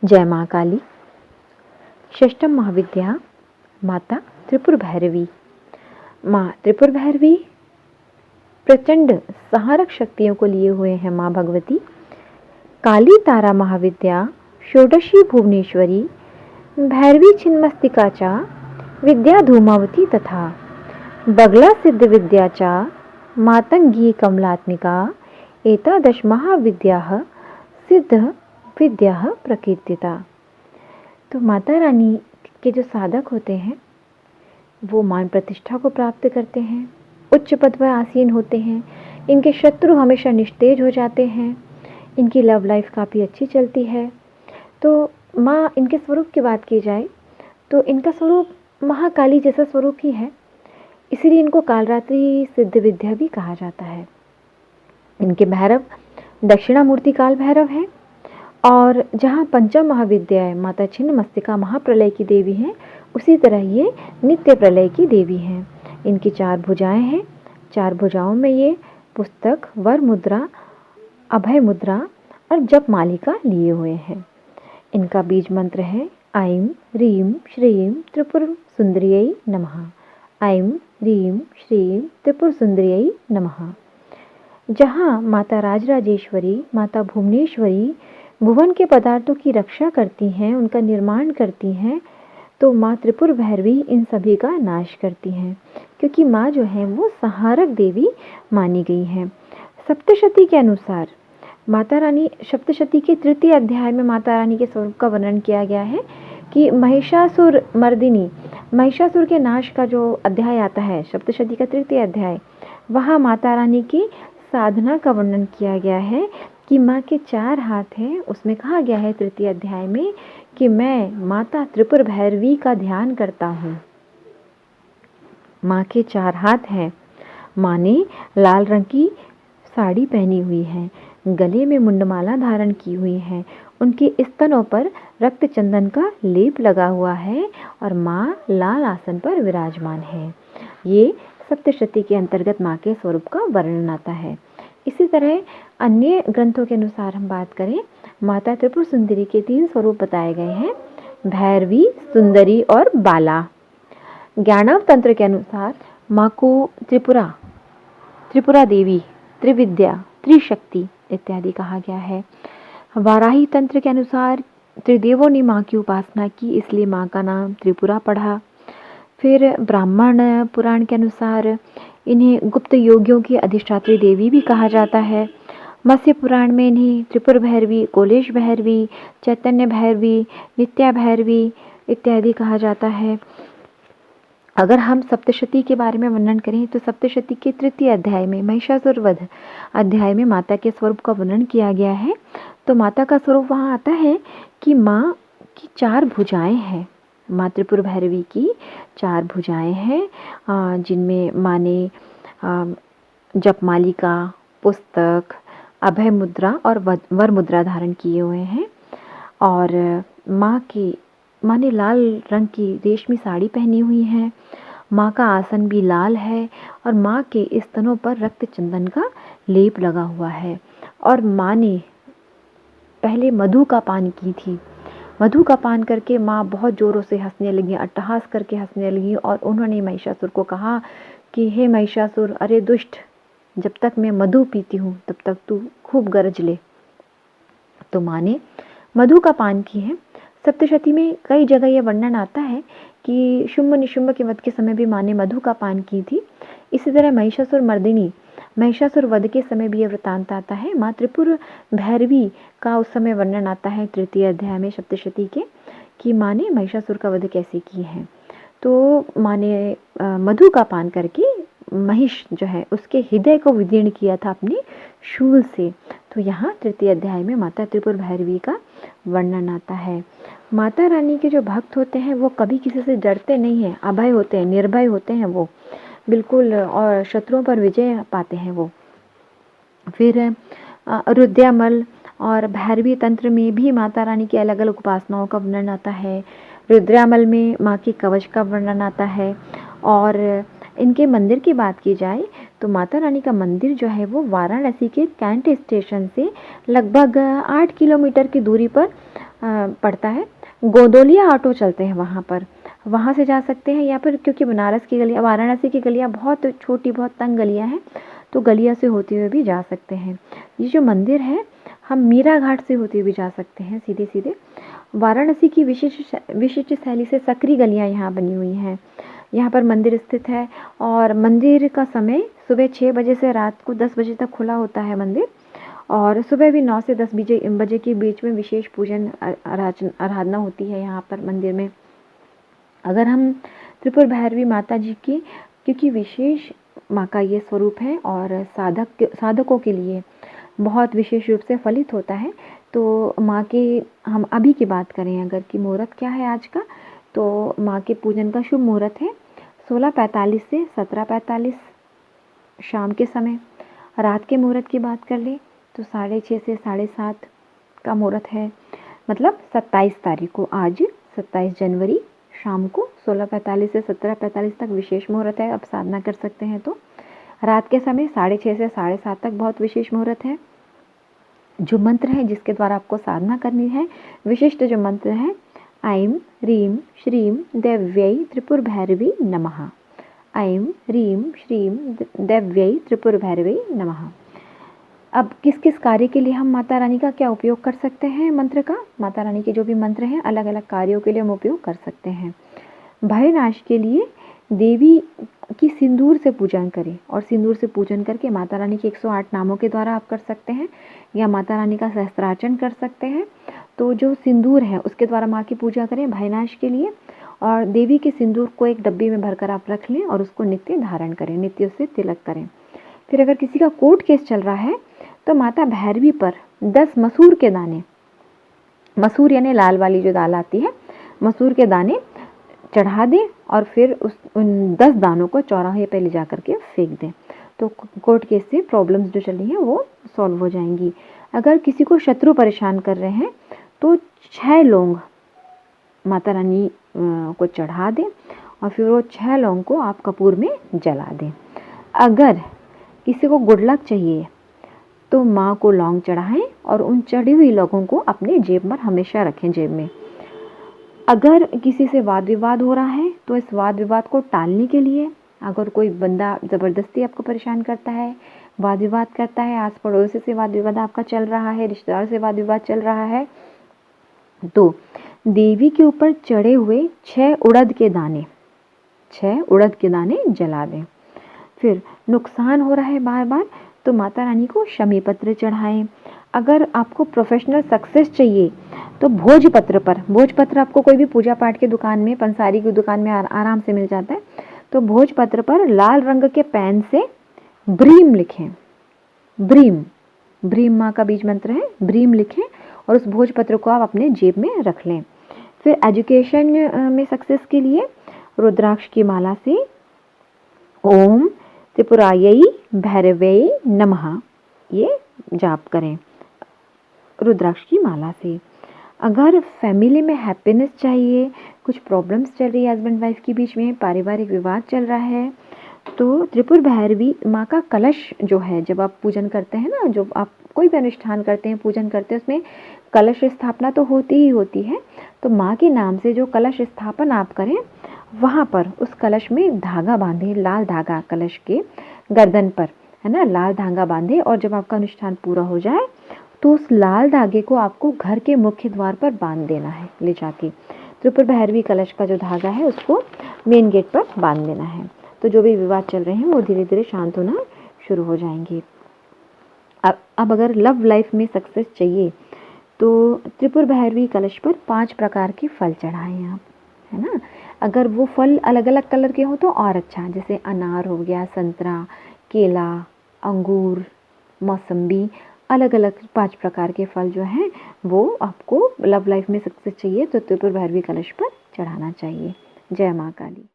जय माँ काली। षष्ठम महाविद्या माता त्रिपुर भैरवी। माँ त्रिपुर भैरवी प्रचंड संहारक शक्तियों को लिए हुए हैं। माँ भगवती काली तारा महाविद्या षोडशी भुवनेश्वरी भैरवी छिन्मस्तिकाचा विद्या धूमावती तथा बगला सिद्ध विद्याचा मातंगी कमलात्मिका एतादश महाविद्याः सिद्ध विद्याः प्रकीर्तिता। तो माता रानी के जो साधक होते हैं वो मान प्रतिष्ठा को प्राप्त करते हैं, उच्च पद पर आसीन होते हैं, इनके शत्रु हमेशा निस्तेज हो जाते हैं, इनकी लव लाइफ काफ़ी अच्छी चलती है। तो माँ इनके स्वरूप की बात की जाए तो इनका स्वरूप महाकाली जैसा स्वरूप ही है, इसीलिए इनको कालरात्रि सिद्ध विद्या भी कहा जाता है। इनके भैरव दक्षिणामूर्ति काल भैरव हैं और जहाँ पंचम महाविद्या माता छिन्नमस्तिका महाप्रलय की देवी हैं, उसी तरह ये नित्य प्रलय की देवी हैं। इनकी 4 भुजाएं हैं, 4 भुजाओं में ये पुस्तक, वर मुद्रा, अभय मुद्रा और जप मालिका लिए हुए हैं। इनका बीज मंत्र है ऐं ह्रीं श्रीं त्रिपुर सुंदरियै नमः। ऐं ह्रीं श्रीं त्रिपुर सुंदरियै नमः। जहाँ माता राजराजेश्वरी, माता भुवनेश्वरी भुवन के पदार्थों की रक्षा करती हैं, उनका निर्माण करती हैं, तो माँ त्रिपुर भैरवी इन सभी का नाश करती हैं, क्योंकि माँ जो है वो संहारक देवी मानी गई हैं। सप्तशती के अनुसार माता रानी, सप्तशती के 3य अध्याय में माता रानी के स्वरूप का वर्णन किया गया है कि महिषासुर मर्दिनी, महिषासुर के नाश का जो अध्याय आता है सप्तशती का 3य अध्याय, वहाँ माता रानी की साधना का वर्णन किया गया है कि माँ के 4 हाथ हैं। उसमें कहा गया है 3य अध्याय में कि मैं माता त्रिपुर भैरवी का ध्यान करता हूँ। माँ के 4 हाथ हैं। माँ ने लाल रंग की साड़ी पहनी हुई है, गले में मुंडमाला धारण की हुई है, उनके स्तनों पर रक्त चंदन का लेप लगा हुआ है और माँ लाल आसन पर विराजमान है। ये सप्तशती के अंतर्गत माँ के स्वरूप का वर्णन आता है। इसी तरह अन्य ग्रंथों के अनुसार हम बात करें, माता त्रिपुर सुंदरी के 3 स्वरूप बताए गए हैं, भैरवी, सुंदरी और बाला। ज्ञानव तंत्र के अनुसार माँ को त्रिपुरा देवी, त्रिविद्या, त्रिशक्ति इत्यादि कहा गया है। वाराही तंत्र के अनुसार त्रिदेवों ने माँ की उपासना की, इसलिए माँ का नाम त्रिपुरा पड़ा। फिर ब्राह्मण पुराण के अनुसार इन्हें गुप्त योगियों की अधिष्ठात्री देवी भी कहा जाता है। मत्स्य पुराण में इन्हें त्रिपुर भैरवी, कोलेश भैरवी, चैतन्य भैरवी, नित्या भैरवी इत्यादि कहा जाता है। अगर हम सप्तशती के बारे में वर्णन करें तो सप्तशती के 3य अध्याय में महिषासुर वध अध्याय में माता के स्वरूप का वर्णन किया गया है। तो माता का स्वरूप वहाँ आता है कि माँ की 4 भुजाएं हैं। माँ त्रिपुर भैरवी की 4 भुजाएं हैं, जिनमें माँ ने जप मालिका, पुस्तक, अभय मुद्रा और वर मुद्रा धारण किए हुए हैं। और माँ ने लाल रंग की रेशमी साड़ी पहनी हुई है। माँ का आसन भी लाल है और माँ के स्तनों पर रक्त चंदन का लेप लगा हुआ है। और माँ ने पहले मधु का पान की थी। मधु का पान करके माँ बहुत ज़ोरों से हंसने लगी, अट्टहास करके हंसने लगी और उन्होंने महिषासुर को कहा कि हे महिषासुर, अरे दुष्ट, जब तक मैं मधु पीती हूँ तब तक तू खूब गरज ले। तो माँ ने मधु का पान की है। सप्तशती में कई जगह यह वर्णन आता है कि शुंभ निशुंभ के वध के समय भी माँ ने मधु का पान की थी। इसी तरह महिषासुर मर्दिनी, महिषासुर वध के समय भी यह वृतांत आता है। माँ त्रिपुर भैरवी का उस समय वर्णन आता है 3य अध्याय में सप्तशती के, कि माँ ने महिषासुर का वध कैसे की है। तो माँ ने मधु का पान करके महिष जो है उसके हृदय को विदीर्ण किया था अपने शूल से। तो यहाँ 3य अध्याय में माता त्रिपुर भैरवी का वर्णन आता है। माता रानी के जो भक्त होते हैं वो कभी किसी से डरते नहीं हैं, अभय होते हैं, निर्भय होते हैं वो बिल्कुल, और शत्रुओं पर विजय पाते हैं वो। फिर रुद्रयामल और भैरवी तंत्र में भी माता रानी की अलग अलग उपासनाओं का वर्णन आता है। रुद्रयामल में माँ के कवच का वर्णन आता है। और इनके मंदिर की बात की जाए तो माता रानी का मंदिर जो है वो वाराणसी के कैंट स्टेशन से लगभग 8 किलोमीटर की दूरी पर पड़ता है, गोंदोलिया ऑटो चलते हैं वहाँ पर, वहाँ से जा सकते हैं, या फिर क्योंकि बनारस की गलियाँ, वाराणसी की गलियाँ बहुत छोटी, बहुत तंग गलियाँ हैं, तो गलिया से होते हुए भी जा सकते हैं। ये जो मंदिर है, हम मीरा घाट से होते हुए भी जा सकते हैं सीधे सीधे। वाराणसी की विशिष्ट शैली से सकरी गलियाँ यहाँ बनी हुई हैं। यहाँ पर मंदिर स्थित है और मंदिर का समय सुबह 6 बजे से रात को 10 बजे तक खुला होता है मंदिर, और सुबह भी 9 से 10 बजे के बीच में विशेष पूजन आराधना होती है यहाँ पर मंदिर में। अगर हम त्रिपुर भैरवी माता जी की, क्योंकि विशेष माँ का ये स्वरूप है और साधकों के लिए बहुत विशेष रूप से फलित होता है, तो माँ के, हम अभी की बात करें अगर कि मुहूर्त क्या है आज का, तो माँ के पूजन का शुभ मुहूर्त है 16:45 से 17:45 शाम के समय। रात के मुहूर्त की बात कर ले तो 6:30 से 7:30 का मुहूर्त है, मतलब 27 तारीख को, आज 27 जनवरी शाम को 16:45 से 17:45 तक विशेष मुहूर्त है। आप साधना कर सकते हैं तो रात के समय 6:30 से 7:30 तक बहुत विशेष मुहूर्त है। जो मंत्र है जिसके द्वारा आपको साधना करनी है, विशिष्ट जो मंत्र है, ऐं ह्रीं श्रीं देव्यै त्रिपुर भैरवी नमः। ऐं ह्रीं श्रीं देव्यै त्रिपुर भैरवी नमः। अब किस किस कार्य के लिए हम माता रानी का क्या उपयोग कर सकते हैं मंत्र का? माता रानी के जो भी मंत्र हैं अलग अलग कार्यों के लिए हम उपयोग कर सकते हैं। भय नाश के लिए देवी की सिंदूर से पूजन करें, और सिंदूर से पूजन करके माता रानी के 108 नामों के द्वारा आप कर सकते हैं, या माता रानी का सहस्त्रार्चन कर सकते हैं। तो जो सिंदूर है उसके द्वारा माँ की पूजा करें भयनाश के लिए, और देवी के सिंदूर को एक डब्बी में भरकर आप रख लें और उसको नित्य धारण करें, नित्य उससे तिलक करें। फिर अगर किसी का कोर्ट केस चल रहा है तो माता भैरवी पर 10 मसूर के दाने, मसूर यानी लाल वाली जो दाल आती है, मसूर के दाने चढ़ा दें और फिर उन 10 दानों को चौराहे पे ले जा करके फेंक दें, तो कोर्ट केस से प्रॉब्लम्स जो चली हैं वो सॉल्व हो जाएंगी। अगर किसी को शत्रु परेशान कर रहे हैं तो 6 लौंग माता रानी को चढ़ा दें और फिर वो 6 लौंग को आप कपूर में जला दें। अगर किसी को गुड लक चाहिए तो माँ को लौंग चढ़ाएं और उन चढ़ी हुई लौंगों को अपने जेब में हमेशा रखें, जेब में। अगर किसी से वाद विवाद हो रहा है तो इस वाद विवाद को टालने के लिए, अगर कोई बंदा ज़बरदस्ती आपको परेशान करता है, वाद विवाद करता है, आस पड़ोसी से वाद विवाद आपका चल रहा है, रिश्तेदार से वाद विवाद चल रहा है, तो देवी के ऊपर चढ़े हुए 6 उड़द के दाने जला दें। फिर नुकसान हो रहा है बार बार तो माता रानी को शमी पत्र चढ़ाएं। अगर आपको प्रोफेशनल सक्सेस चाहिए तो भोजपत्र आपको कोई भी पूजा पाठ की दुकान में, पंसारी की दुकान में आराम से मिल जाता है, तो भोजपत्र पर लाल रंग के पेन से ब्रीम लिखें। ब्रीम माँ का बीज मंत्र है, ब्रीम लिखें और उस भोजपत्र को आप अपने जेब में रख लें। फिर एजुकेशन में सक्सेस के लिए रुद्राक्ष की माला से ओम त्रिपुरायै भैरवै नमः ये जाप करें रुद्राक्ष की माला से। अगर फैमिली में हैप्पीनेस चाहिए, कुछ प्रॉब्लम्स चल रही है हस्बैंड वाइफ के बीच में, पारिवारिक विवाद चल रहा है, तो त्रिपुर भैरवी माँ का कलश जो है, जब आप पूजन करते हैं ना, जो आप कोई भी अनुष्ठान करते हैं, पूजन करते हैं, उसमें कलश स्थापना तो होती ही होती है। तो माँ के नाम से जो कलश स्थापन आप करें, वहाँ पर उस कलश में धागा बांधे, लाल धागा कलश के गर्दन पर, है ना, लाल धागा बांधे, और जब आपका अनुष्ठान पूरा हो जाए तो उस लाल धागे को आपको घर के मुख्य द्वार पर बांध देना है ले जाके। त्रिपुर भैरवी कलश का जो धागा है उसको मेन गेट पर बांध देना है, तो जो भी विवाद चल रहे हैं वो धीरे धीरे शांत होना शुरू हो जाएंगे। अब अगर लव लाइफ में सक्सेस चाहिए तो त्रिपुर भैरवी कलश पर 5 प्रकार के फल चढ़ाएं आप, है ना। अगर वो फल अलग अलग कलर के हो तो और अच्छा, जैसे अनार हो गया, संतरा, केला, अंगूर, मौसम्बी, अलग अलग 5 प्रकार के फल जो हैं वो आपको लव लाइफ में सक्सेस चाहिए तो त्रिपुर भैरवी कलश पर चढ़ाना चाहिए। जय माँ काली।